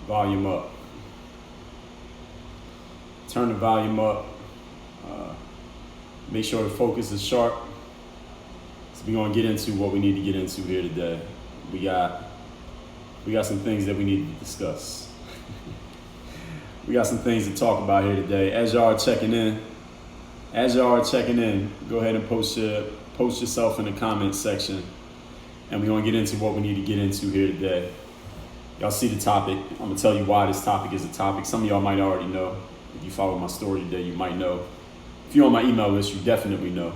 volume up. Turn the volume up. Make sure the focus is sharp. So we're gonna get into what we need to get into here today. We got some things that we need to discuss. We got some things to talk about here today. As y'all are checking in, go ahead and post yourself in the comment section, and we're gonna get into what we need to get into here today. Y'all see the topic. I'm gonna tell you why this topic is a topic. Some of y'all might already know. If you follow my story today, you might know. If you're on my email list, you definitely know.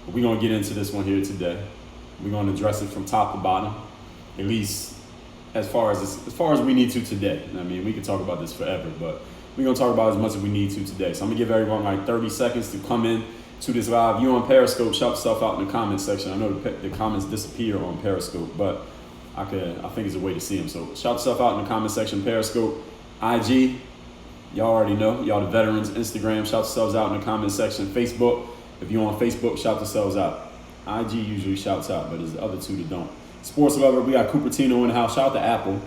But we're gonna get into this one here today. We're gonna address it from top to bottom, at least as far as we need to today. I mean, we can talk about this forever, but we're gonna talk about as much as we need to today. So I'm gonna give everyone like 30 seconds to come in to this live. You on Periscope, shout yourself out in the comment section. I know the comments disappear on Periscope, but I think it's a way to see them. So shout yourself out in the comment section, Periscope, IG. Y'all already know, y'all the veterans. Instagram, shout yourselves out in the comment section. Facebook, if you're on Facebook, shout yourselves out. IG usually shouts out, but there's the other two that don't. Sports lover, we got Cupertino in the house. Shout out to Apple.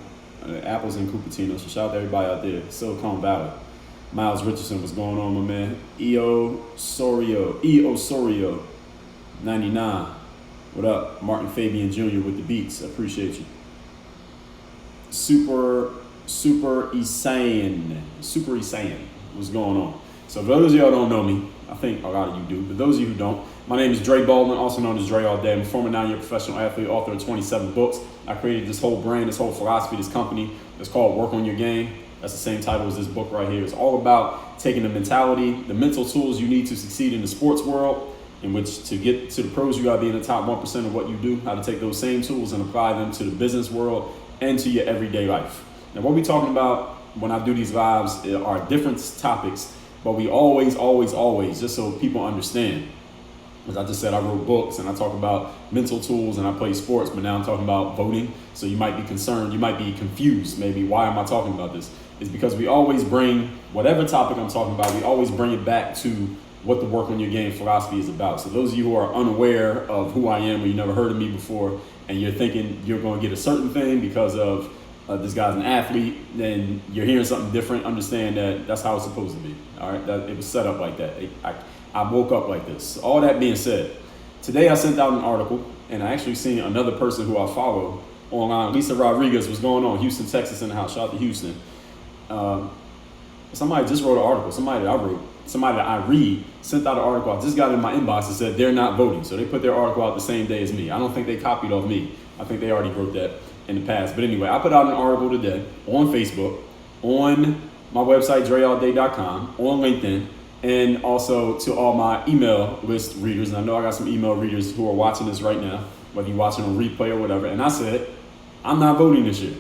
Apple's in Cupertino, so shout out to everybody out there. Silicon Valley. Miles Richardson, what's going on, my man? EO Sorio, 99. What up? Martin Fabian Jr. with the beats. I appreciate you. Super Isayan. What's going on? So for those of y'all who don't know me, I think a lot of you do, but those of you who don't, my name is Dre Baldwin, also known as Dre All Day. I'm a former 9-year professional athlete, author of 27 books. I created this whole brand, this whole philosophy, this company. It's called Work on Your Game. That's the same title as this book right here. It's all about taking the mentality, the mental tools you need to succeed in the sports world, in which to get to the pros, you gotta be in the top 1% of what you do, how to take those same tools and apply them to the business world and to your everyday life. Now, what we're talking about when I do these lives are different topics, but we always, just so people understand, as I just said, I wrote books and I talk about mental tools and I play sports, but now I'm talking about voting. So you might be concerned, you might be confused, maybe, why am I talking about this? It's because we always bring, whatever topic I'm talking about, we always bring it back to what the Work on Your Game philosophy is about. So those of you who are unaware of who I am, or you never heard of me before, and you're thinking you're going to get a certain thing because of this guy's an athlete, then you're hearing something different. Understand that that's how it's supposed to be. All right, that it was set up like that. I woke up like this. All that being said, today I sent out an article, and I actually seen another person who I follow online, Lisa Rodriguez. What's going on? Houston, Texas in the house. Shout out to Houston. Somebody just wrote an article. Somebody that I read sent out an article. I just got it in my inbox and said they're not voting. So they put their article out the same day as me. I don't think they copied off me. I think they already wrote that in the past. But anyway, I put out an article today on Facebook, on my website, dreallday.com, on LinkedIn, and also to all my email list readers. And I know I got some email readers who are watching this right now, whether you're watching on replay or whatever. And I said, I'm not voting this year.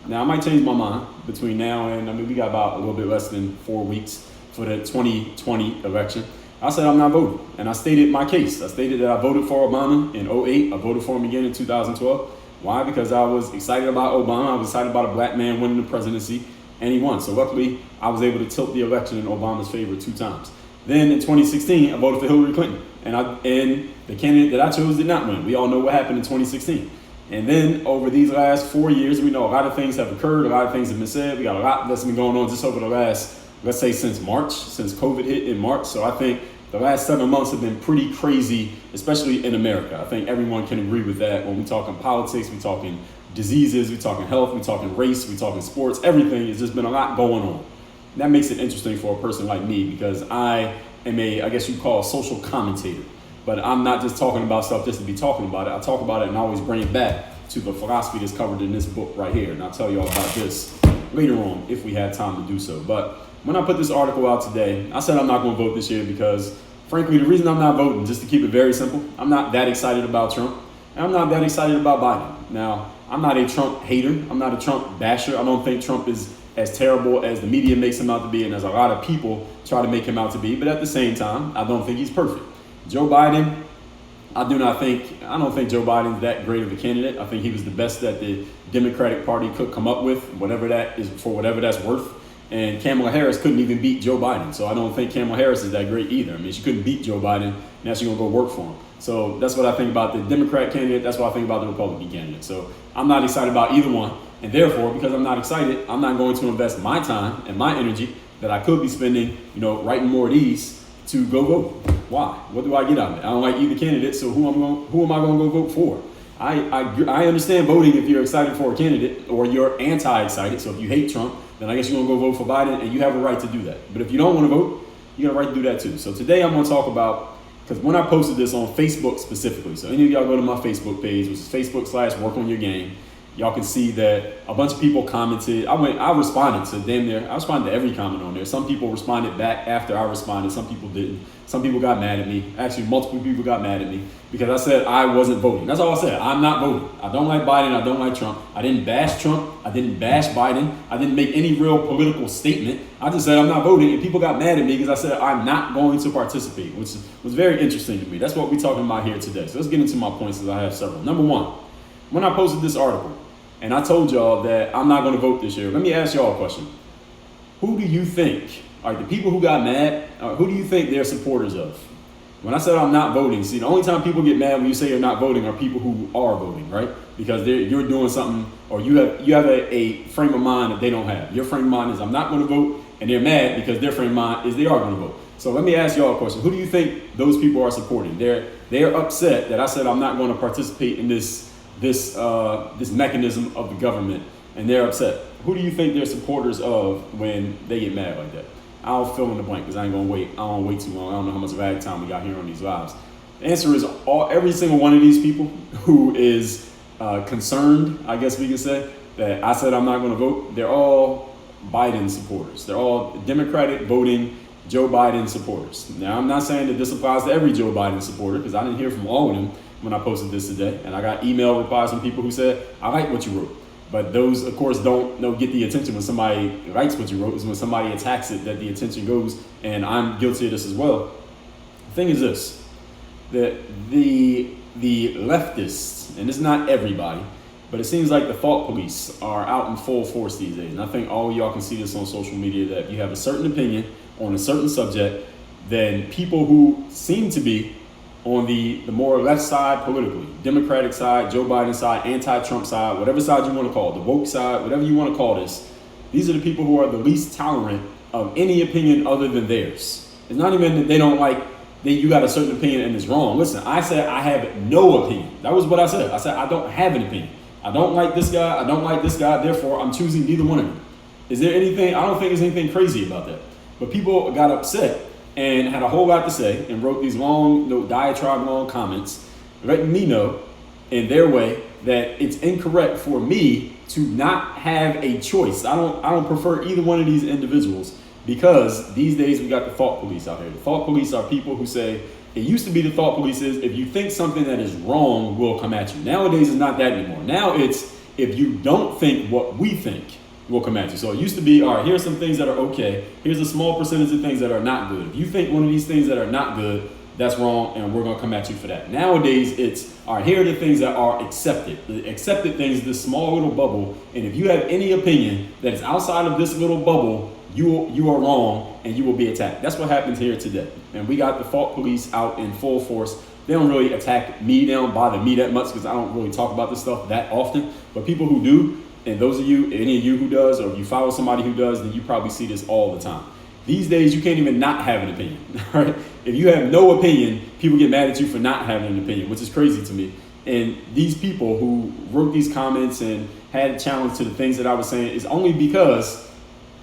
Now, I might change my mind between now and, we got about a little bit less than 4 weeks for the 2020 election. I said I'm not voting. And I stated my case. I stated that I voted for Obama in 2008. I voted for him again in 2012. Why? Because I was excited about Obama. I was excited about a black man winning the presidency, and he won. So luckily, I was able to tilt the election in Obama's favor 2 times. Then in 2016, I voted for Hillary Clinton, and the candidate that I chose did not win. We all know what happened in 2016. And then over these last 4 years, we know a lot of things have occurred, a lot of things have been said. We got a lot that's been going on just over the last, let's say since March, since COVID hit in March. So I think the last 7 months have been pretty crazy, especially in America. I think everyone can agree with that. When we talking politics, we talking diseases, we talking health, we talking race, we talking sports, everything. It's just been a lot going on. And that makes it interesting for a person like me because I am I guess you'd call a social commentator. But I'm not just talking about stuff just to be talking about it. I talk about it and I always bring it back to the philosophy that's covered in this book right here. And I'll tell you all about this later on if we had time to do so. But when I put this article out today, I said I'm not going to vote this year because, frankly, the reason I'm not voting, just to keep it very simple, I'm not that excited about Trump, and I'm not that excited about Biden. Now, I'm not a Trump hater. I'm not a Trump basher. I don't think Trump is as terrible as the media makes him out to be and as a lot of people try to make him out to be. But at the same time, I don't think he's perfect. Joe Biden, I don't think Joe Biden's that great of a candidate. I think he was the best that the Democratic Party could come up with, whatever that is, for whatever that's worth. And Kamala Harris couldn't even beat Joe Biden. So I don't think Kamala Harris is that great either. I mean, she couldn't beat Joe Biden. Now she's going to go work for him. So that's what I think about the Democrat candidate. That's what I think about the Republican candidate. So I'm not excited about either one. And therefore, because I'm not excited, I'm not going to invest my time and my energy that I could be spending, writing more of these to go vote. Why? What do I get out of it? I don't like either candidate, so who am I going to go vote for? I understand voting if you're excited for a candidate or you're anti-excited. So if you hate Trump, then I guess you're going to go vote for Biden, and you have a right to do that. But if you don't want to vote, you got a right to do that too. So today I'm going to talk about, because when I posted this on Facebook specifically, so any of y'all go to my Facebook page, which is Facebook.com/work on your game, y'all can see that a bunch of people commented. I responded to damn near, I responded to every comment on there. Some people responded back after I responded. Some people didn't. Some people got mad at me. Actually, multiple people got mad at me because I said I wasn't voting. That's all I said. I'm not voting. I don't like Biden. I don't like Trump. I didn't bash Trump. I didn't bash Biden. I didn't make any real political statement. I just said I'm not voting, and people got mad at me because I said I'm not going to participate, which was very interesting to me. That's what we're talking about here today. So let's get into my points, as I have several. Number one, when I posted this article, and I told y'all that I'm not going to vote this year, let me ask y'all a question. Who do you think, the people who got mad, who do you think they're supporters of? When I said I'm not voting, see, the only time people get mad when you say you're not voting are people who are voting, right? Because you're doing something, or you have a frame of mind that they don't have. Your frame of mind is I'm not going to vote, and they're mad because their frame of mind is they are going to vote. So let me ask y'all a question. Who do you think those people are supporting? They're upset that I said I'm not going to participate in this mechanism of the government, and they're upset. Who do you think they're supporters of when they get mad like that? I'll fill in the blank because I ain't gonna wait. I don't want to wait too long. I don't know how much of ag time we got here on these lives. The answer is every single one of these people who is concerned, I guess we can say, that I said I'm not going to vote. They're all Biden supporters. They're all Democratic voting Joe Biden supporters. Now, I'm not saying that this applies to every Joe Biden supporter because I didn't hear from all of them when I posted this today. And I got email replies from people who said, I like what you wrote. But those, of course, don't get the attention when somebody likes what you wrote. Is when somebody attacks it that the attention goes. And I'm guilty of this as well. The thing is this, that the leftists, and it's not everybody, but it seems like the thought police are out in full force these days. And I think all of y'all can see this on social media, that if you have a certain opinion on a certain subject, then people who seem to be on the more left side politically, Democratic side, Joe Biden side, anti-Trump side, whatever side you want to call it, the woke side, whatever you want to call this, these are the people who are the least tolerant of any opinion other than theirs. It's not even that they don't like that you got a certain opinion and it's wrong. Listen, I said I have no opinion. That was what I said. I said I don't have an opinion. I don't like this guy. I don't like this guy. Therefore, I'm choosing neither one of them. Is there anything? I don't think there's anything crazy about that. But people got upset and had a whole lot to say and wrote these long, diatribe long comments, letting me know in their way that it's incorrect for me to not have a choice. I don't prefer either one of these individuals because these days we got the thought police out here. The thought police are people who say, it used to be the thought police is if you think something that is wrong, we'll come at you. Nowadays it's not that anymore. Now it's if you don't think what we think, we'll come at you. So it used to be, all right, here's some things that are okay. Here's a small percentage of things that are not good. If you think one of these things that are not good, that's wrong, and we're going to come at you for that. Nowadays, it's, all right, here are the things that are accepted. The accepted things, this small little bubble, and if you have any opinion that is outside of this little bubble, you are wrong, and you will be attacked. That's what happens here today. And we got the thought police out in full force. They don't really attack me. They don't bother me that much because I don't really talk about this stuff that often. But people who do, and those of you, any of you who does, or if you follow somebody who does, then you probably see this all the time. These days, you can't even not have an opinion, right? If you have no opinion, people get mad at you for not having an opinion, which is crazy to me. And these people who wrote these comments and had a challenge to the things that I was saying is only because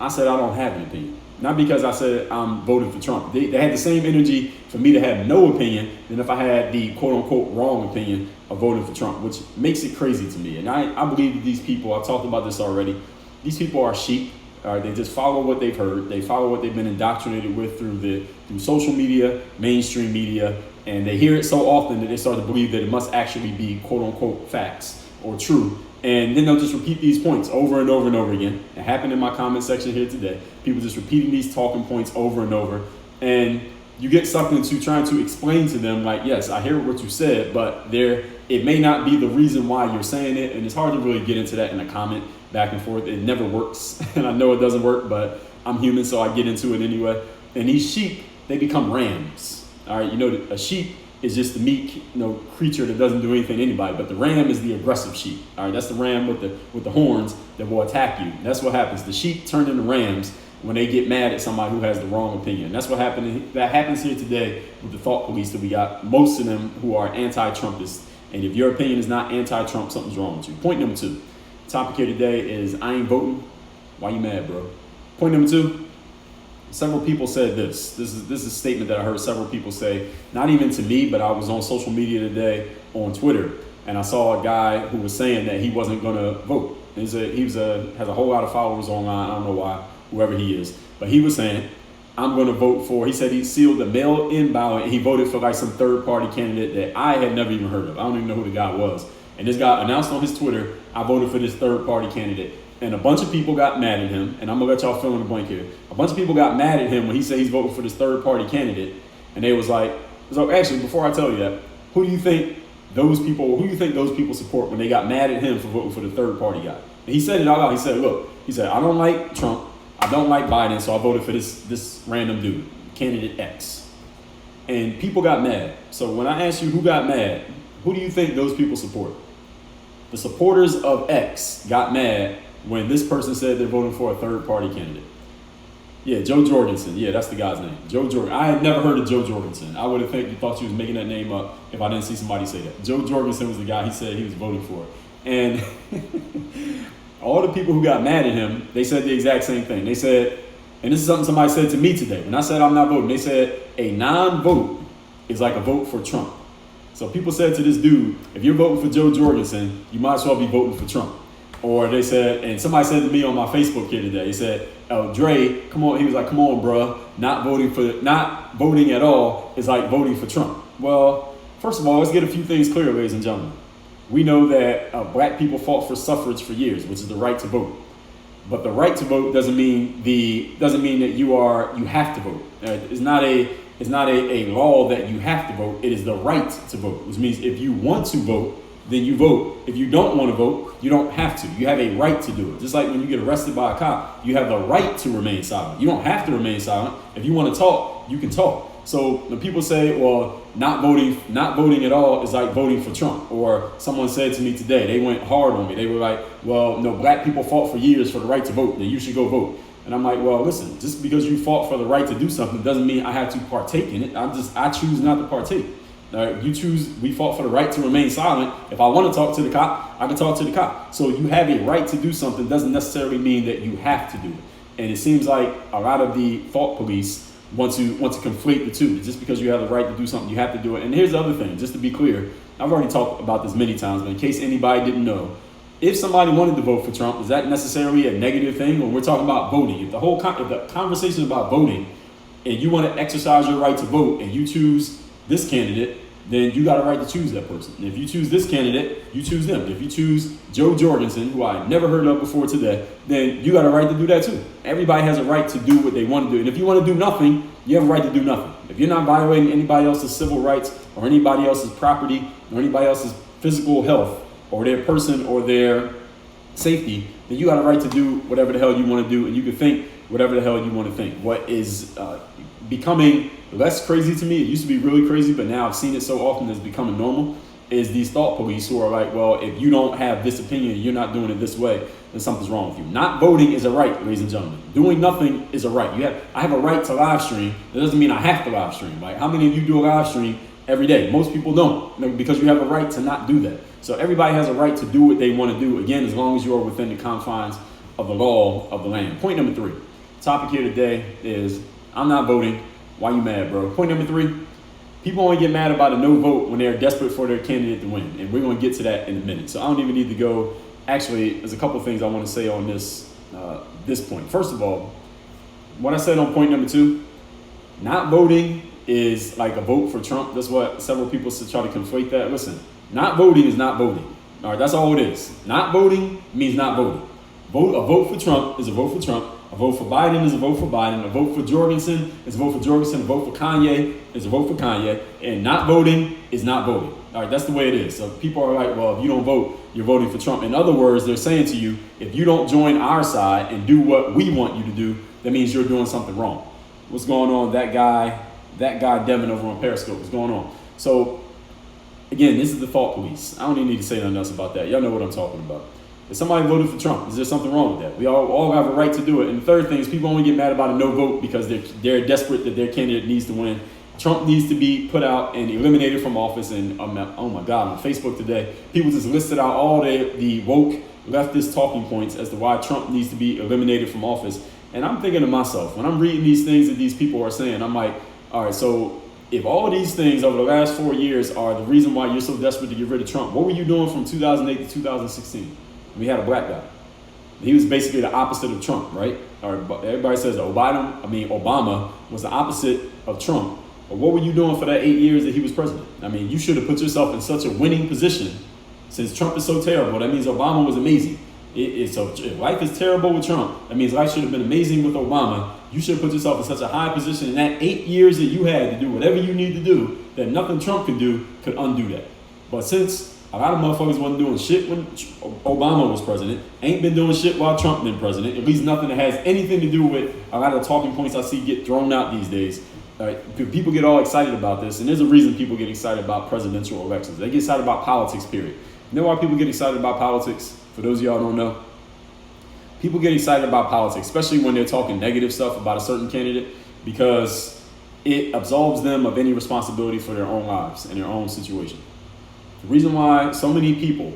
I said I don't have an opinion. Not because I said I'm voting for Trump. They had the same energy for me to have no opinion than if I had the quote-unquote wrong opinion of voting for Trump, which makes it crazy to me. And I believe that these people, I've talked about this already, these people are sheep. They just follow what they've heard. They follow what they've been indoctrinated with through social media, mainstream media, and they hear it so often that they start to believe that it must actually be quote-unquote facts or true. And then they'll just repeat these points over and over and over again. It happened in my comment section here today. People just repeating these talking points over and over. And you get sucked into trying to explain to them, like, yes, I hear what you said, but it may not be the reason why you're saying it. And it's hard to really get into that in a comment back and forth. It never works. And I know it doesn't work, but I'm human, so I get into it anyway. And these sheep, they become rams. All right, a sheep is just the meek, creature that doesn't do anything to anybody. But the ram is the aggressive sheep. All right, that's the ram with the horns that will attack you. That's what happens. The sheep turn into rams when they get mad at somebody who has the wrong opinion. That's what happened. That happens here today with the thought police that we got. Most of them who are anti-Trumpists. And if your opinion is not anti-Trump, something's wrong with you. Point number 2. The topic here today is I ain't voting. Why you mad, bro? Point number 2. Several people said this. This is a statement that I heard several people say, not even to me, but I was on social media today on Twitter, and I saw a guy who was saying that he wasn't going to vote. Has a whole lot of followers online. I don't know why, whoever he is, but he was saying, I'm going to vote for, he said he sealed the mail-in ballot, and he voted for like some third-party candidate that I had never even heard of. I don't even know who the guy was. And this guy announced on his Twitter, I voted for this third-party candidate. And a bunch of people got mad at him, and I'm going to let y'all fill in the blank here. A bunch of people got mad at him when he said he's voting for this third-party candidate, and they was like, actually, before I tell you that, who do you think those people support when they got mad at him for voting for the third-party guy? And he said it out loud. He said, look, I don't like Trump, I don't like Biden, so I voted for this random dude, candidate X. And people got mad. So when I ask you who got mad, who do you think those people support? The supporters of X got mad when this person said they're voting for a third-party candidate. Yeah, Joe Jorgensen. Yeah, that's the guy's name. Joe Jorgensen. I had never heard of Joe Jorgensen. I would have thought you was making that name up if I didn't see somebody say that. Joe Jorgensen was the guy he said he was voting for. And all the people who got mad at him, they said the exact same thing. They said, and this is something somebody said to me today. When I said I'm not voting, they said a non-vote is like a vote for Trump. So people said to this dude, if you're voting for Joe Jorgensen, you might as well be voting for Trump. Or they said, and somebody said to me on my Facebook here today, he said, oh, Dre, come on. He was like, come on, bro. Not voting at all is like voting for Trump. Well, first of all, let's get a few things clear, ladies and gentlemen. We know that black people fought for suffrage for years, which is the right to vote. But the right to vote doesn't mean that you have to vote. It's not a law that you have to vote. It is the right to vote, which means if you want to vote, then you vote. If you don't want to vote, you don't have to. You have a right to do it. Just like when you get arrested by a cop, you have the right to remain silent. You don't have to remain silent. If you want to talk, you can talk. So when people say, well, not voting at all is like voting for Trump, or someone said to me today, they went hard on me. They were like, well, no, black people fought for years for the right to vote, then you should go vote. And I'm like, well, listen, just because you fought for the right to do something doesn't mean I have to partake in it. I choose not to partake. We fought for the right to remain silent. If I want to talk to the cop, I can talk to the cop. So you have a right to do something doesn't necessarily mean that you have to do it. And it seems like a lot of the thought police want to conflate the two. Just because you have the right to do something, you have to do it. And here's the other thing, just to be clear, I've already talked about this many times, but in case anybody didn't know, if somebody wanted to vote for Trump, is that necessarily a negative thing? When we're talking about voting, if the conversation is about voting, and you want to exercise your right to vote, and you choose this candidate, then you got a right to choose that person. And if you choose this candidate, you choose them. If you choose Joe Jorgensen, who I never heard of before today, then you got a right to do that too. Everybody has a right to do what they want to do. And if you want to do nothing, you have a right to do nothing. If you're not violating anybody else's civil rights or anybody else's property or anybody else's physical health or their person or their safety, then you got a right to do whatever the hell you want to do, and you can think whatever the hell you want to think. What is becoming less crazy to me, it used to be really crazy, but now I've seen it so often it's becoming normal, is these thought police who are like, well, if you don't have this opinion, you're not doing it this way, then something's wrong with you. Not voting is a right, ladies and gentlemen. Doing nothing is a right. I have a right to live stream. That doesn't mean I have to live stream. Like, how many of you do a live stream every day? Most people don't, because you have a right to not do that. So everybody has a right to do what they want to do, again, as long as you are within the confines of the law of the land. Point number 3. The topic here today is, I'm not voting. Why you mad, bro? Point number 3. People only get mad about a no vote when they're desperate for their candidate to win. And we're going to get to that in a minute. So I don't even need to go. Actually, there's a couple of things I want to say on this point. First of all, what I said on point number 2, not voting is like a vote for Trump. That's what several people try to conflate that. Listen, not voting is not voting. All right, that's all it is. Not voting means not voting. A vote for Trump is a vote for Trump. A vote for Biden is a vote for Biden. A vote for Jorgensen is a vote for Jorgensen. A vote for Kanye is a vote for Kanye. And not voting is not voting. All right, that's the way it is. So people are like, well, if you don't vote, you're voting for Trump. In other words, they're saying to you, if you don't join our side and do what we want you to do, that means you're doing something wrong. What's going on? That guy Devin over on Periscope, what's going on? So again, this is the thought police. I don't even need to say nothing else about that. Y'all know what I'm talking about. If somebody voted for Trump, is there something wrong with that? We all have a right to do it. And the third thing is people only get mad about a no vote because they're desperate that their candidate needs to win. Trump needs to be put out and eliminated from office. And oh my God, on Facebook today, people just listed out all the woke leftist talking points as to why Trump needs to be eliminated from office. And I'm thinking to myself, when I'm reading these things that these people are saying, I'm like, all right, so if all these things over the last 4 years are the reason why you're so desperate to get rid of Trump, what were you doing from 2008 to 2016? We had a black guy. He was basically the opposite of Trump, right? Everybody says Obama was the opposite of Trump. But what were you doing for that 8 years that he was president? I mean, you should have put yourself in such a winning position. Since Trump is so terrible, that means Obama was amazing. If life is terrible with Trump, that means life should have been amazing with Obama. You should have put yourself in such a high position in that 8 years that you had to do whatever you need to do, that nothing Trump could do could undo that. But since a lot of motherfuckers wasn't doing shit when Obama was president, ain't been doing shit while Trump been president, at least nothing that has anything to do with a lot of the talking points I see get thrown out these days. People get all excited about this, and there's a reason people get excited about presidential elections. They get excited about politics, period. You know why people get excited about politics? For those of y'all who don't know, people get excited about politics, especially when they're talking negative stuff about a certain candidate, because it absolves them of any responsibility for their own lives and their own situation. The reason why so many people,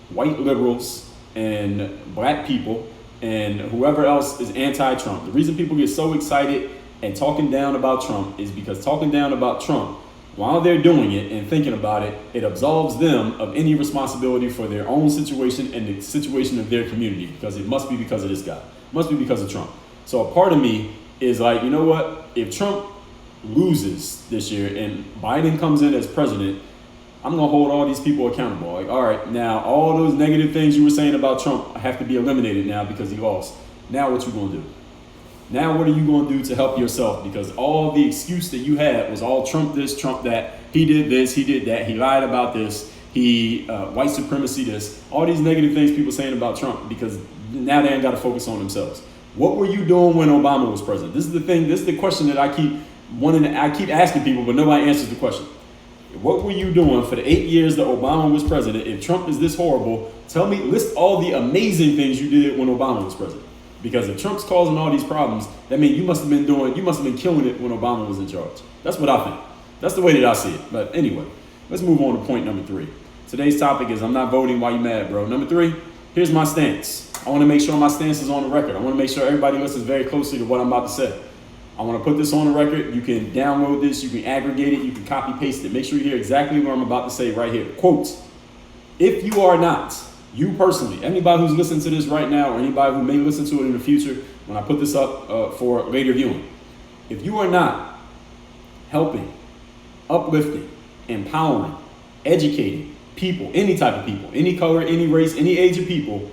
white liberals and black people and whoever else is anti-Trump, the reason people get so excited and talking down about Trump is because talking down about Trump, while they're doing it and thinking about it, it absolves them of any responsibility for their own situation and the situation of their community, because it must be because of this guy. It must be because of Trump. So a part of me is like, you know what? If Trump loses this year and Biden comes in as president, I'm going to hold all these people accountable. Like, all right, now all those negative things you were saying about Trump have to be eliminated now because he lost. Now what you going to do? Now what are you going to do to help yourself? Because all the excuse that you had was all Trump this, Trump that. He did this, he did that. He lied about this. He white supremacy this. All these negative things people saying about Trump, because now they ain't got to focus on themselves. What were you doing when Obama was president? This is the thing. This is the question that I keep asking people, but nobody answers the question. What were you doing for the 8 years that Obama was president? If Trump is this horrible, tell me, list all the amazing things you did when Obama was president. Because if Trump's causing all these problems, that means you must have been killing it when Obama was in charge. That's what I think. That's the way that I see it. But anyway, let's move on to point number 3. Today's topic is I'm not voting while you mad, bro. Number 3, here's my stance. I want to make sure my stance is on the record. I want to make sure everybody listens very closely to what I'm about to say. I want to put this on the record. You can download this, you can aggregate it, you can copy paste it. Make sure you hear exactly what I'm about to say right here. Quote, if you are not, you personally, anybody who's listening to this right now or anybody who may listen to it in the future when I put this up for later viewing, if you are not helping, uplifting, empowering, educating people, any type of people, any color, any race, any age of people,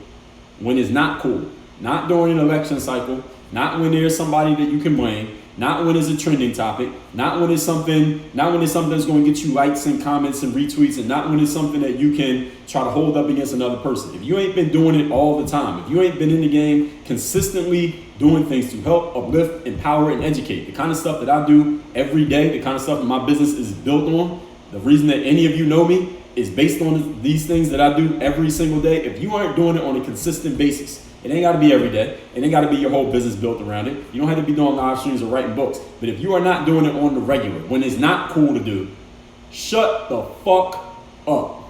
when it's not cool, not during an election cycle, not when there's somebody that you can blame, not when it's a trending topic, not when it's something that's going to get you likes and comments and retweets, and not when it's something that you can try to hold up against another person. If you ain't been doing it all the time, if you ain't been in the game consistently doing things to help, uplift, empower, and educate, the kind of stuff that I do every day, the kind of stuff that my business is built on, the reason that any of you know me is based on these things that I do every single day. If you aren't doing it on a consistent basis, it ain't got to be every day. It ain't got to be your whole business built around it. You don't have to be doing live streams or writing books. But if you are not doing it on the regular, when it's not cool to do, shut the fuck up.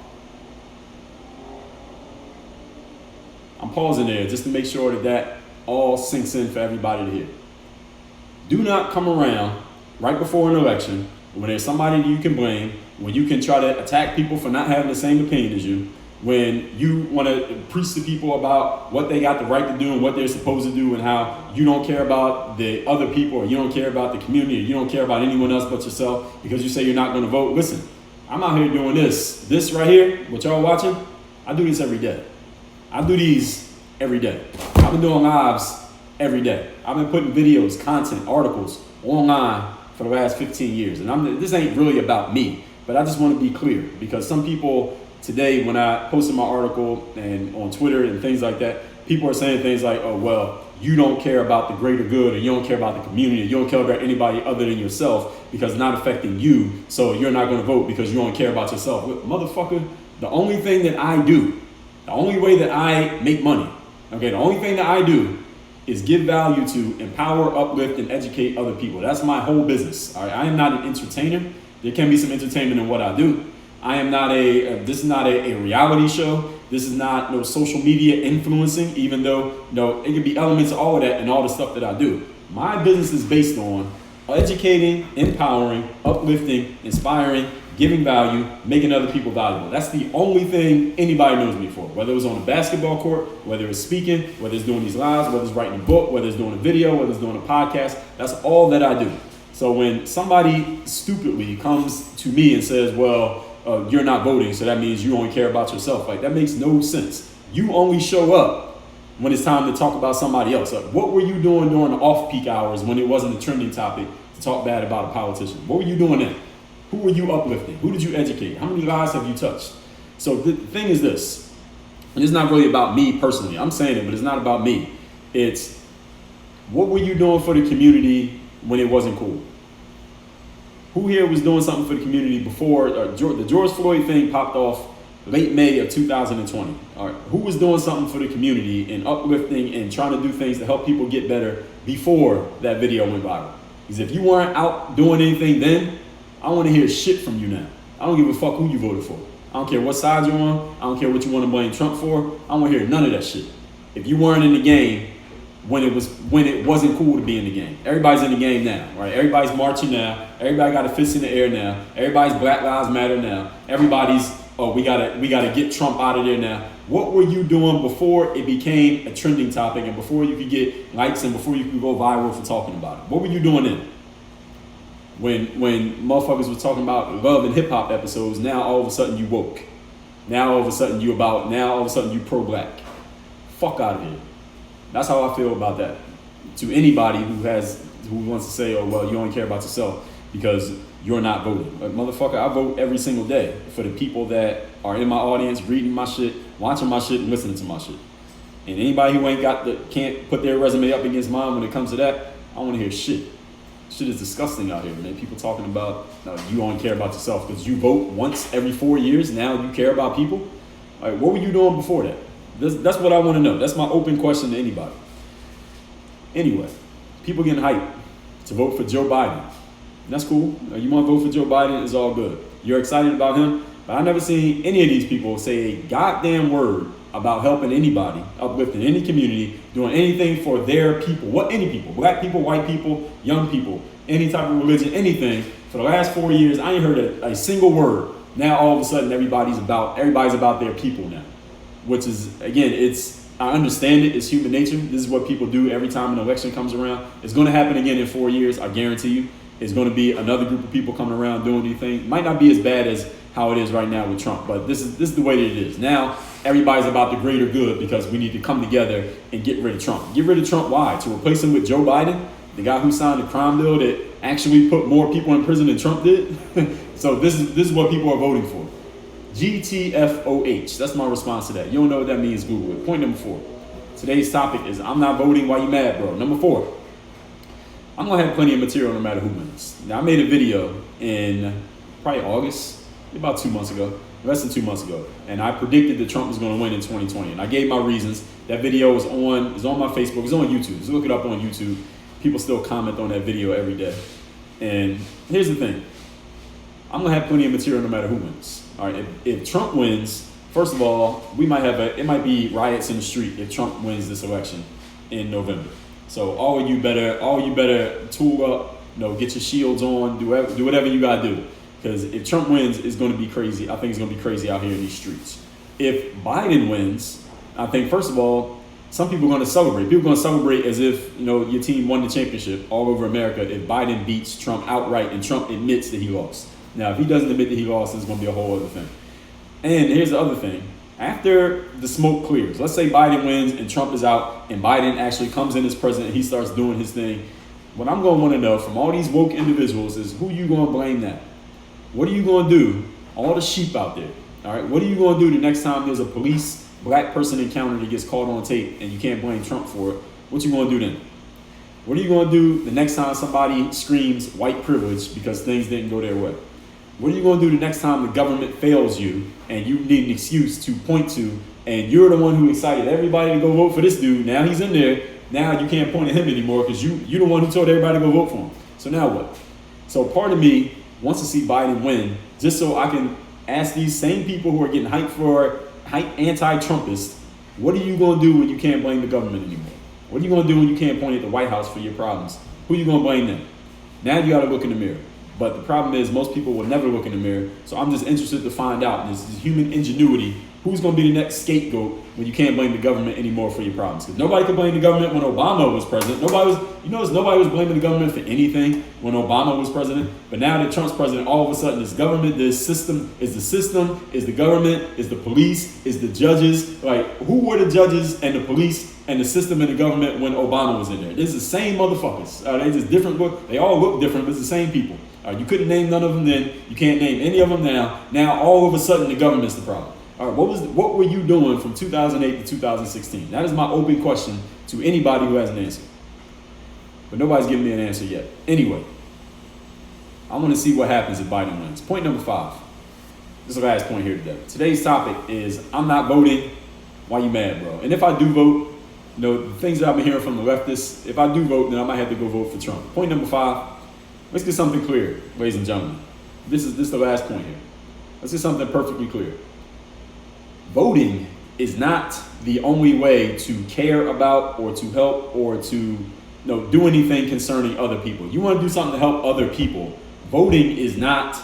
I'm pausing there just to make sure that all sinks in for everybody to hear. Do not come around right before an election when there's somebody that you can blame, when you can try to attack people for not having the same opinion as you, when you want to preach to people about what they got the right to do and what they're supposed to do and how you don't care about the other people or you don't care about the community or you don't care about anyone else but yourself because you say you're not going to vote. Listen, I'm out here doing this right here, what y'all watching, I do this every day. I do these every day. I've been doing lives every day. I've been putting videos, content, articles online for the last 15 years. And this ain't really about me, but I just want to be clear because some people today, when I posted my article and on Twitter and things like that, people are saying things like, oh, well, you don't care about the greater good, or you don't care about the community, or you don't care about anybody other than yourself because it's not affecting you, so you're not going to vote because you don't care about yourself. Motherfucker, the only thing that I do, the only way that I make money, okay, the only thing that I do is give value to empower, uplift, and educate other people. That's my whole business. All right, I am not an entertainer. There can be some entertainment in what I do. I am not this is not a reality show. This is not no social media influencing, even though it could be elements of all of that and all the stuff that I do. My business is based on educating, empowering, uplifting, inspiring, giving value, making other people valuable. That's the only thing anybody knows me for. Whether it was on a basketball court, whether it's speaking, whether it's doing these lives, whether it's writing a book, whether it's doing a video, whether it's doing a podcast, that's all that I do. So when somebody stupidly comes to me and says, well, you're not voting, so that means you only care about yourself. Like, that makes no sense. You only show up when it's time to talk about somebody else. Like, what were you doing during the off-peak hours when it wasn't a trending topic to talk bad about a politician? What were you doing then? Who were you uplifting? Who did you educate? How many lives have you touched? So the thing is this, and it's not really about me personally. I'm saying it, but it's not about me. It's, what were you doing for the community when it wasn't cool? Who here was doing something for the community before the George Floyd thing popped off late May of 2020? All right, who was doing something for the community and uplifting and trying to do things to help people get better before that video went viral? Because if you weren't out doing anything then, I want to hear shit from you now. I don't give a fuck who you voted for. I don't care what side you're on. I don't care what you want to blame Trump for. I don't want to hear none of that shit. If you weren't in the game when it wasn't cool to be in the game. Everybody's in the game now, right? Everybody's marching now. Everybody got a fist in the air now. Everybody's Black Lives Matter now. Everybody's, we gotta get Trump out of there now. What were you doing before it became a trending topic and before you could get likes and before you could go viral for talking about it? What were you doing then? When motherfuckers were talking about love and hip hop episodes, now all of a sudden you woke. Now all of a sudden you pro-black. Fuck out of here. That's how I feel about that. To anybody who wants to say, oh, well, you only care about yourself because you're not voting. Like, motherfucker, I vote every single day for the people that are in my audience, reading my shit, watching my shit, and listening to my shit. And anybody who can't put their resume up against mine when it comes to that, I want to hear shit. Shit is disgusting out here, man. People talking about you only care about yourself because you vote once every 4 years. Now you care about people. Like, what were you doing before that? That's what I want to know. That's my open question to anybody. Anyway, people getting hyped to vote for Joe Biden. That's cool. You want to vote for Joe Biden, it's all good. You're excited about him, but I never seen any of these people say a goddamn word about helping anybody, uplifting any community, doing anything for their people. What any people? Black people, white people, young people, any type of religion, anything. For the last 4 years, I ain't heard a single word. Now all of a sudden everybody's about their people now. Which is, again, I understand it, it's human nature. This is what people do every time an election comes around. It's going to happen again in 4 years, I guarantee you. It's going to be another group of people coming around doing anything. Might not be as bad as how it is right now with Trump, but this is the way that it is. Now, everybody's about the greater good because we need to come together and get rid of Trump. Get rid of Trump, why? To replace him with Joe Biden, the guy who signed a crime bill that actually put more people in prison than Trump did? So this is what people are voting for. GTFOH. That's my response to that. You don't know what that means, Google it. Point number 4. Today's topic is I'm not voting. Why you mad, bro? Number 4. I'm going to have plenty of material no matter who wins. Now, I made a video in probably August, about 2 months ago, less than 2 months ago, and I predicted that Trump was going to win in 2020, and I gave my reasons. That video is on my Facebook. It's on YouTube. Just look it up on YouTube. People still comment on that video every day. And here's the thing. I'm going to have plenty of material no matter who wins. All right, if Trump wins, first of all, it might be riots in the street if Trump wins this election in November. So all you better tool up, get your shields on, do whatever you gotta do. Because if Trump wins, it's gonna be crazy. I think it's gonna be crazy out here in these streets. If Biden wins, I think first of all, some people are gonna celebrate. People are gonna celebrate as if your team won the championship all over America if Biden beats Trump outright and Trump admits that he lost. Now, if he doesn't admit that he lost, it's going to be a whole other thing. And here's the other thing. After the smoke clears, let's say Biden wins and Trump is out and Biden actually comes in as president and he starts doing his thing. What I'm going to want to know from all these woke individuals is who you going to blame that? What are you going to do? All the sheep out there. All right. What are you going to do the next time there's a police black person encounter that gets caught on tape and you can't blame Trump for it? What you gonna do then? What are you gonna do the next time somebody screams white privilege because things didn't go their way? What are you gonna do the next time the government fails you and you need an excuse to point to, and you're the one who excited everybody to go vote for this dude? Now he's in there. Now you can't point at him anymore because you're the one who told everybody to go vote for him. So now what? So part of me wants to see Biden win just so I can ask these same people who are getting hyped anti-Trumpists, what are you going to do when you can't blame the government anymore? What are you going to do when you can't point at the White House for your problems? Who are you going to blame then? Now you got to look in the mirror. But the problem is most people will never look in the mirror. So I'm just interested to find out, this is human ingenuity, who's going to be the next scapegoat when you can't blame the government anymore for your problems. Because nobody could blame the government when Obama was president. Nobody was blaming the government for anything when Obama was president. But now that Trump's president, all of a sudden this government, this system, is the government, is the police, is the judges. Like, who were the judges and the police and the system and the government when Obama was in there? It's the same motherfuckers. They just different look. They all look different, but it's the same people. You couldn't name none of them then. You can't name any of them now. Now all of a sudden the government's the problem. All right, what were you doing from 2008 to 2016? That is my open question to anybody who has an answer. But nobody's giving me an answer yet. Anyway, I want to see what happens if Biden wins. Point number 5. This is the last point here today. Today's topic is I'm not voting. Why you mad, bro? And if I do vote, the things that I've been hearing from the leftists, if I do vote, then I might have to go vote for Trump. Point number 5. Let's get something clear, ladies and gentlemen. This is the last point here. Let's get something perfectly clear. Voting is not the only way to care about or to help or to do anything concerning other people. You want to do something to help other people. Voting is not,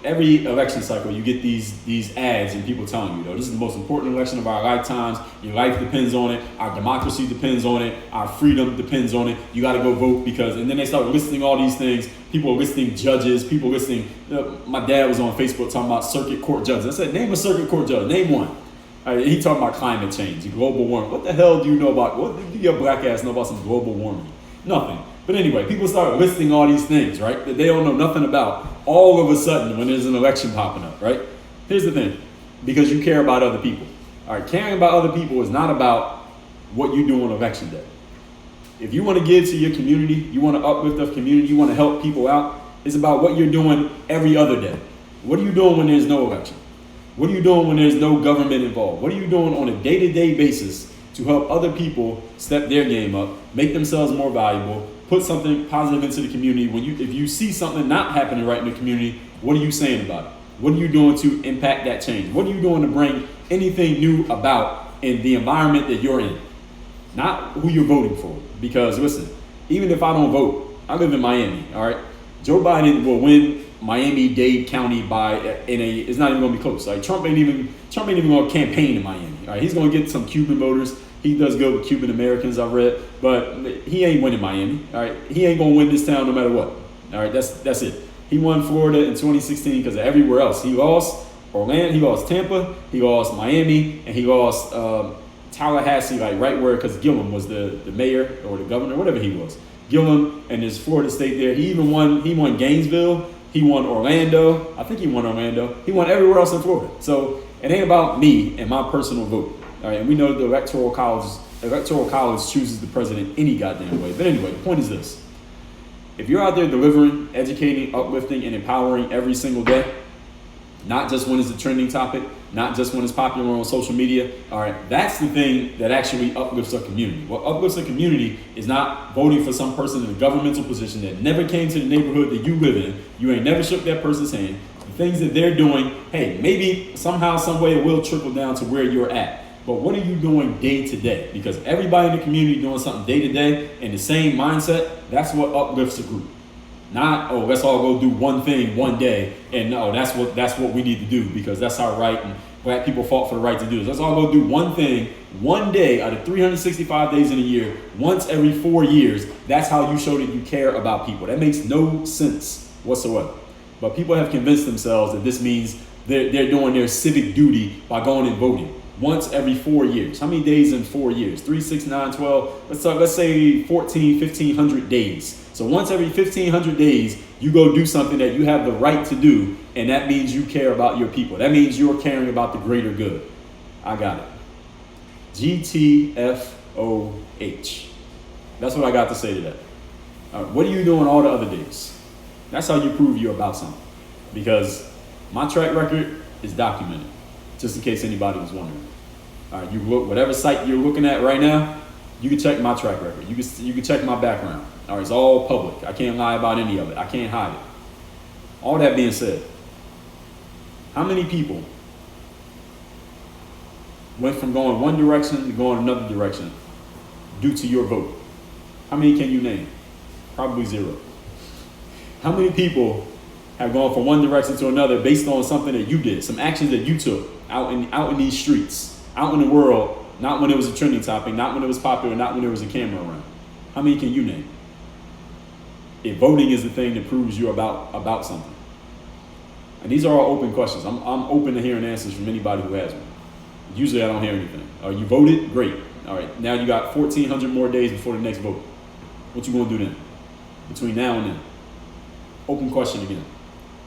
every election cycle you get these ads and people telling you, this is the most important election of our lifetimes. Your life depends on it. Our democracy depends on it. Our freedom depends on it. You got to go vote because, and then they start listing all these things. People are listing judges. People listing, my dad was on Facebook talking about circuit court judges. I said, name a circuit court judge. Name one. He talking about climate change, global warming. What the hell do you know about, what do your black ass know about some global warming? Nothing. But anyway, people start listing all these things, right, that they don't know nothing about all of a sudden when there's an election popping up, right? Here's the thing, because you care about other people. All right, caring about other people is not about what you do on election day. If you want to give to your community, you want to uplift the community, you want to help people out, it's about what you're doing every other day. What are you doing when there's no election? What are you doing when there's no government involved? What are you doing on a day-to-day basis to help other people step their game up, make themselves more valuable, put something positive into the community? If you see something not happening right in the community, what are you saying about it? What are you doing to impact that change? What are you doing to bring anything new about in the environment that you're in? Not who you're voting for. Because listen, even if I don't vote, I live in Miami, all right? Joe Biden will win Miami-Dade County it's not even gonna be close. Like Trump ain't even gonna campaign in Miami. All right, he's gonna get some Cuban voters. He does good with Cuban Americans, I've read, but he ain't winning Miami. All right, he ain't gonna win this town no matter what. All right, that's it. He won Florida in 2016 because of everywhere else. He lost Orlando, he lost Tampa, he lost Miami, and he lost Tallahassee, like right where, because Gillum was the mayor or the governor, whatever he was. Gillum and his Florida state there. He won Gainesville. He won Orlando. I think he won Orlando. He won everywhere else in Florida. So it ain't about me and my personal vote. All right, and we know the electoral college chooses the president any goddamn way. But anyway, the point is this. If you're out there delivering, educating, uplifting, and empowering every single day, not just when it's a trending topic, not just when it's popular on social media, all right, that's the thing that actually uplifts a community. What uplifts a community is not voting for some person in a governmental position that never came to the neighborhood that you live in. You ain't never shook that person's hand. The things that they're doing, hey, maybe somehow, some way it will trickle down to where you're at. But what are you doing day to day? Because everybody in the community doing something day to day in the same mindset, that's what uplifts a group. Not, let's all go do one thing one day, and no, that's what we need to do because that's our right, and black people fought for the right to do this. Let's all go do one thing one day out of 365 days in a year, once every 4 years. That's how you show that you care about people. That makes no sense whatsoever. But people have convinced themselves that this means they're doing their civic duty by going and voting once every 4 years. How many days in 4 years? 3, 6, 9, 12. Let's say 14, 1,500 days. So once every 1,500 days, you go do something that you have the right to do, and that means you care about your people. That means you're caring about the greater good. I got it. GTFOH. That's what I got to say to that. What are you doing all the other days? That's how you prove you're about something. Because my track record is documented, just in case anybody was wondering. All right, you look, whatever site you're looking at right now, you can check my track record. You can check my background. All right, it's all public. I can't lie about any of it. I can't hide it. All that being said, how many people went from going one direction to going another direction due to your vote? How many can you name? Probably zero. How many people have gone from one direction to another based on something that you did, some actions that you took out in these streets, out in the world, not when it was a trending topic, not when it was popular, not when there was a camera around? How many can you name? If voting is the thing that proves you're about something. And these are all open questions. I'm open to hearing answers from anybody who has one. Usually I don't hear anything. You voted? Great. All right, now you got 1,400 more days before the next vote. What you gonna do then? Between now and then? Open question again.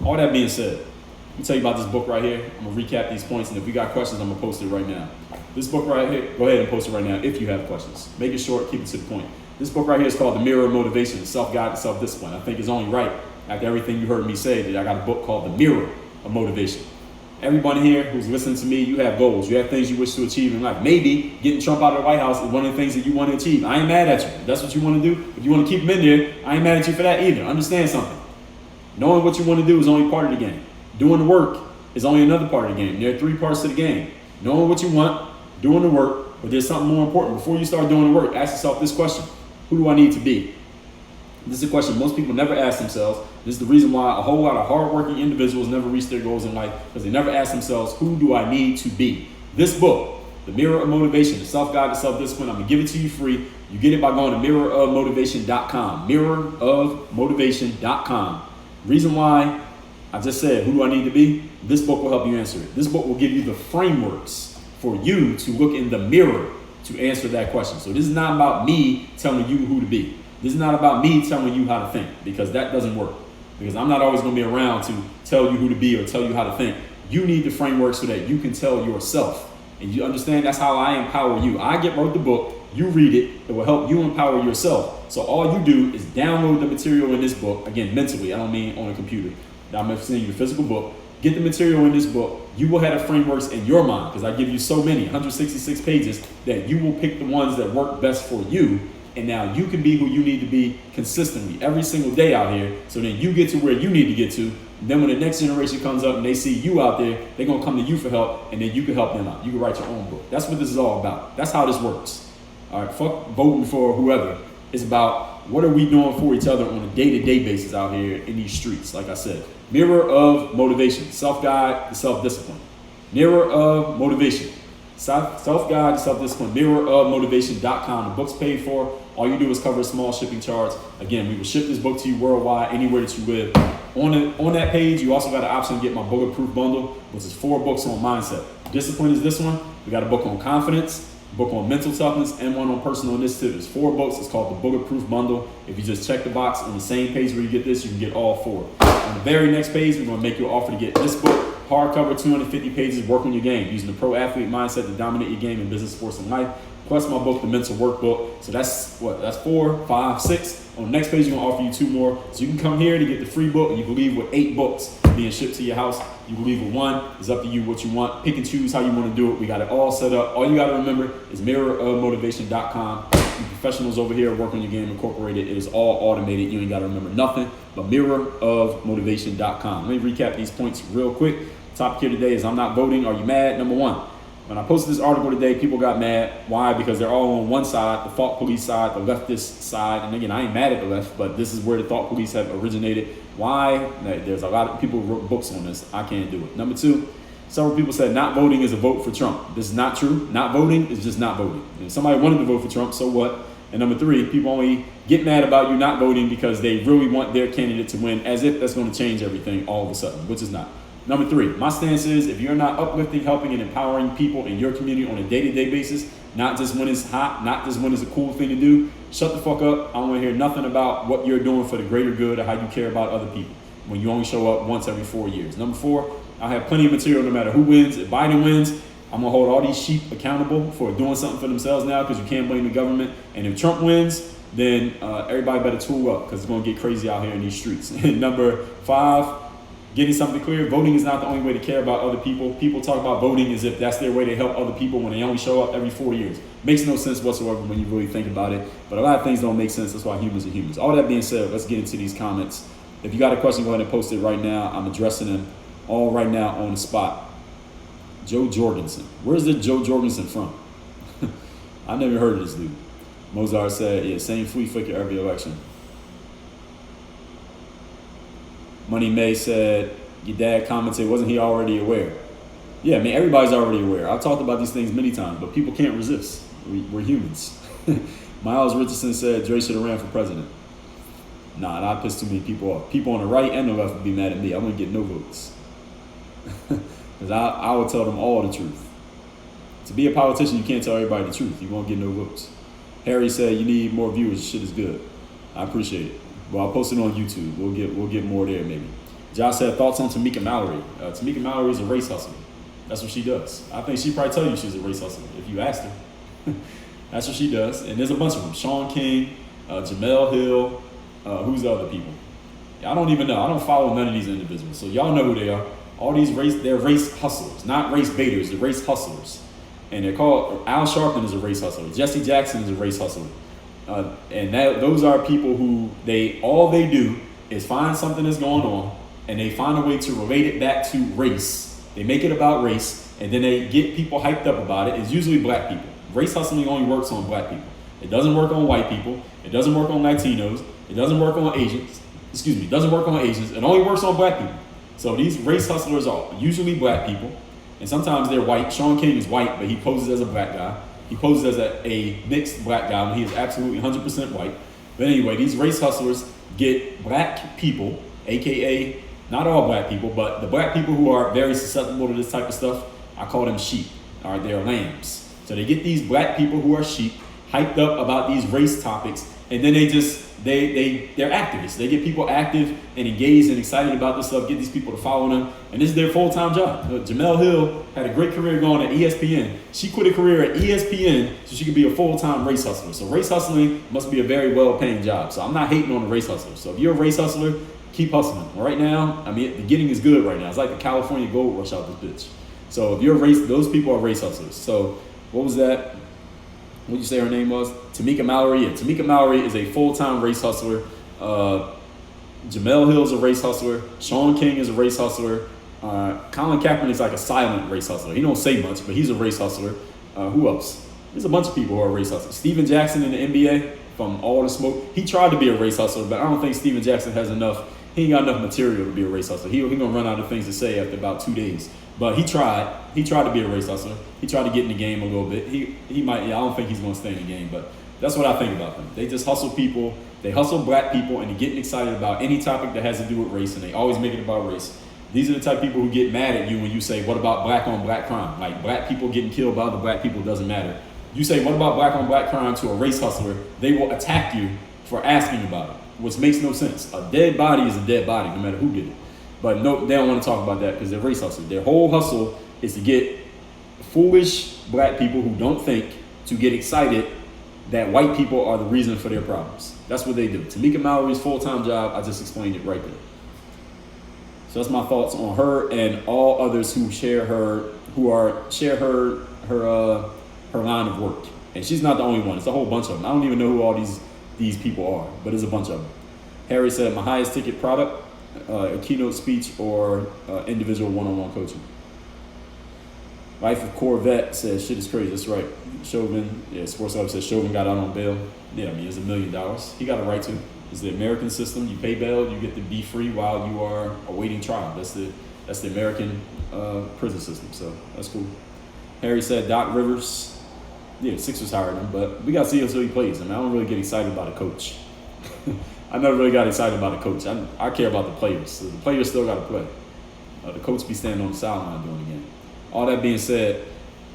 All that being said, let me tell you about this book right here. I'm gonna recap these points, and if we got questions, I'm gonna post it right now. This book right here, go ahead and post it right now if you have questions. Make it short, keep it to the point. This book right here is called The Mirror of Motivation, Self-Guide and Self-Discipline. I think it's only right, after everything you heard me say, that I got a book called The Mirror of Motivation. Everybody here who's listening to me, you have goals. You have things you wish to achieve in life. Maybe getting Trump out of the White House is one of the things that you want to achieve. I ain't mad at you. If that's what you want to do, if you want to keep him in there, I ain't mad at you for that either. Understand something. Knowing what you want to do is only part of the game. Doing the work is only another part of the game. There are three parts to the game. Knowing what you want, doing the work, but there's something more important. Before you start doing the work, ask yourself this question: who do I need to be? This is a question most people never ask themselves. This is the reason why a whole lot of hardworking individuals never reach their goals in life, because they never ask themselves, who do I need to be? This book, The Mirror of Motivation, the Self-Guide to Self-Discipline, I'm going to give it to you free. You get it by going to mirrorofmotivation.com, mirrorofmotivation.com. Reason why I just said, who do I need to be? This book will help you answer it. This book will give you the frameworks for you to look in the mirror to answer that question. So this is not about me telling you who to be. This is not about me telling you how to think, because that doesn't work. Because I'm not always going to be around to tell you who to be or tell you how to think. You need the framework so that you can tell yourself. And you understand that's how I empower you. I wrote the book, you read it, it will help you empower yourself. So all you do is download the material in this book, again, mentally, I don't mean on a computer. I'm sending you the physical book. Get the material in this book. You will have the frameworks in your mind, because I give you so many, 166 pages, that you will pick the ones that work best for you. And now you can be who you need to be consistently every single day out here. So then you get to where you need to get to. And then when the next generation comes up and they see you out there, they're going to come to you for help, and then you can help them out. You can write your own book. That's what this is all about. That's how this works. All right, fuck voting for whoever. It's about what are we doing for each other on a day-to-day basis out here in these streets. Like I said, Mirror of Motivation, Self-Guide to Self-Discipline. Mirror of Motivation. Self-Guide, Self-Discipline, mirrorofmotivation.com. The book's paid for. All you do is cover a small shipping charge. Again, we will ship this book to you worldwide, anywhere that you live. On that page, you also got an option to get my bulletproof bundle, which is 4 books on mindset. Discipline is this one. We got a book on confidence, a book on mental toughness, and one on personal initiative. There's 4 books. It's called the Bulletproof Bundle. If you just check the box on the same page where you get this, you can get all 4. On the very next page, we're going to make you an offer to get this book. Hardcover, 250 pages, Work on Your Game, using the pro athlete mindset to dominate your game in business, sports, and life. Plus my book, The Mental Workbook. So that's 4, 5, 6. On the next page, we're going to offer you 2 more. So you can come here to get the free book, and you can leave with 8 books being shipped to your house. You can leave with 1. It's up to you what you want. Pick and choose how you want to do it. We got it all set up. All you got to remember is mirrorofmotivation.com. The professionals over here, Work on Your Game Incorporated. It is all automated. You ain't got to remember nothing but mirrorofmotivation.com. Let me recap these points real quick. Topic here today is I'm not voting. Are you mad? Number 1. When I posted this article today, people got mad. Why? Because they're all on one side, the thought police side, the leftist side. And again, I ain't mad at the left, but this is where the thought police have originated. Why? There's a lot of people who wrote books on this. I can't do it. Number 2, several people said not voting is a vote for Trump. This is not true. Not voting is just not voting. If somebody wanted to vote for Trump, so what? And number 3, people only get mad about you not voting because they really want their candidate to win, as if that's going to change everything all of a sudden, which is not. Number 3, my stance is if you're not uplifting, helping, and empowering people in your community on a day-to-day basis, not just when it's hot, not just when it's a cool thing to do, shut the fuck up. I don't want to hear nothing about what you're doing for the greater good or how you care about other people when you only show up once every 4 years. Number 4, I have plenty of material no matter who wins. If Biden wins, I'm going to hold all these sheep accountable for doing something for themselves now, because you can't blame the government. And if Trump wins, then everybody better tool up because it's going to get crazy out here in these streets. And number 5, getting something clear, voting is not the only way to care about other people. People talk about voting as if that's their way to help other people when they only show up every 4 years. Makes no sense whatsoever when you really think about it. But a lot of things don't make sense. That's why humans are humans. All that being said, let's get into these comments. If you got a question, go ahead and post it right now. I'm addressing them all right now on the spot. Joe Jorgensen. Where's the Joe Jorgensen from? I never heard of this dude. Mozart said, yeah, same flea flicker every election. Money May said, your dad commented, wasn't he already aware? Yeah, I mean, everybody's already aware. I've talked about these things many times, but people can't resist. We're humans. Miles Richardson said, Dre should have ran for president. Nah, that pissed too many people off. People on the right and the left would be mad at me. I wouldn't get no votes. Because I would tell them all the truth. To be a politician, you can't tell everybody the truth. You won't get no votes. Harry said, you need more viewers. Shit is good. I appreciate it. Well, I'll post it on YouTube. We'll get more there maybe. Josh said, thoughts on Tamika Mallory. Tamika Mallory is a race hustler. That's what she does. I think she'd probably tell you she's a race hustler if you asked her. That's what she does. And there's a bunch of them. Sean King, Jamel Hill, who's the other people? I don't even know. I don't follow none of these individuals. So y'all know who they are. All these they're race hustlers, not race baiters, they're race hustlers. And they're called, Al Sharpton is a race hustler. Jesse Jackson is a race hustler. And those are people who all they do is find something that's going on and they find a way to relate it back to race. They make it about race and then they get people hyped up about it. It's usually black people. Race hustling only works on black people. It doesn't work on white people. It doesn't work on Latinos. It doesn't work on Asians. It doesn't work on Asians. It only works on black people. So these race hustlers are usually black people. And sometimes they're white. Sean King is white, but he poses as a black guy. He poses as a mixed black guy when he is absolutely 100% white. But anyway, these race hustlers get black people, AKA not all black people, but the black people who are very susceptible to this type of stuff, I call them sheep. All right, they're lambs. So they get these black people who are sheep hyped up about these race topics, and then they're activists. They get people active and engaged and excited about this stuff, get these people to follow them, and this is their full-time job. Jamel Hill had a great career going at ESPN. She quit a career at ESPN so she could be a full-time race hustler. So race hustling must be a very well-paying job. So I'm not hating on the race hustler. So if you're a race hustler, keep hustling. Right now, I mean, the getting is good right now. It's like the California gold rush out this bitch. So if you're those people are race hustlers. So what was that? What did you say her name was? Tamika Mallory. Yeah, Tamika Mallory is a full-time race hustler. Jamel Hill is a race hustler. Sean King is a race hustler. Colin Kaepernick is like a silent race hustler. He don't say much, but he's a race hustler. Who else? There's a bunch of people who are race hustlers. Steven Jackson in the NBA, from All the Smoke. He tried to be a race hustler, but I don't think Steven Jackson has enough. He ain't got enough material to be a race hustler. He gonna run out of things to say after about 2 days. But he tried. He tried to be a race hustler. He tried to get in the game a little bit. He might. Yeah, I don't think he's gonna stay in the game. But that's what I think about them. They just hustle people. They hustle black people, and they're getting excited about any topic that has to do with race, and they always make it about race. These are the type of people who get mad at you when you say, "What about black on black crime?" Like black people getting killed by other black people doesn't matter. You say, "What about black on black crime?" to a race hustler, they will attack you for asking about it, which makes no sense. A dead body is a dead body, no matter who did it. But no, they don't want to talk about that because they're race hustlers. Their whole hustle is to get foolish black people who don't think to get excited that white people are the reason for their problems. That's what they do. Tamika Mallory's full-time job, I just explained it right there. So that's my thoughts on her and all others who share her line of work. And she's not the only one. It's a whole bunch of them. I don't even know who all these people are, but there's a bunch of them. Harry said, my highest ticket product, a keynote speech or individual one-on-one coaching. Life of Corvette says, shit is crazy. That's right. Chauvin, Sports Hub says Chauvin got out on bail. Yeah, I mean, it's $1 million. He got a right to. It's the American system. You pay bail, you get to be free while you are awaiting trial. That's the American prison system. So that's cool. Harry said Doc Rivers. Yeah, Sixers hired him, but we got to see how he plays. I mean, I don't really get excited about a coach. I never really got excited about a coach. I care about the players. So the players still got to play. The coach be standing on the sideline doing the game. All that being said,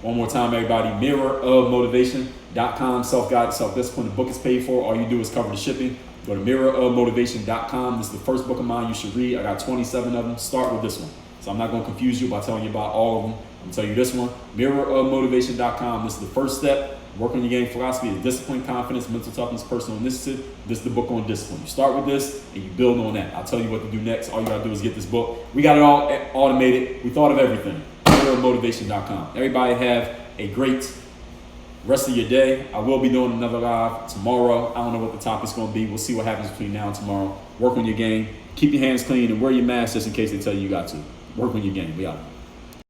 one more time, everybody, mirrorofmotivation.com, self-guided, self-discipline. The book is paid for. All you do is cover the shipping. Go to mirrorofmotivation.com. This is the first book of mine you should read. I got 27 of them. Start with this one. So I'm not going to confuse you by telling you about all of them. I'm going to tell you this one, mirrorofmotivation.com. This is the first step. Work on your game. Philosophy is discipline, confidence, mental toughness, personal initiative. This is the book on discipline. You start with this and you build on that. I'll tell you what to do next. All you gotta do is get this book. We got it all automated. We thought of everything. Motivation.com. Everybody have a great rest of your day. I will be doing another live tomorrow. I don't know what the topic's going to be. We'll see what happens between now and tomorrow. Work on your game. Keep your hands clean and wear your mask just in case they tell you got to. Work on your game. We out.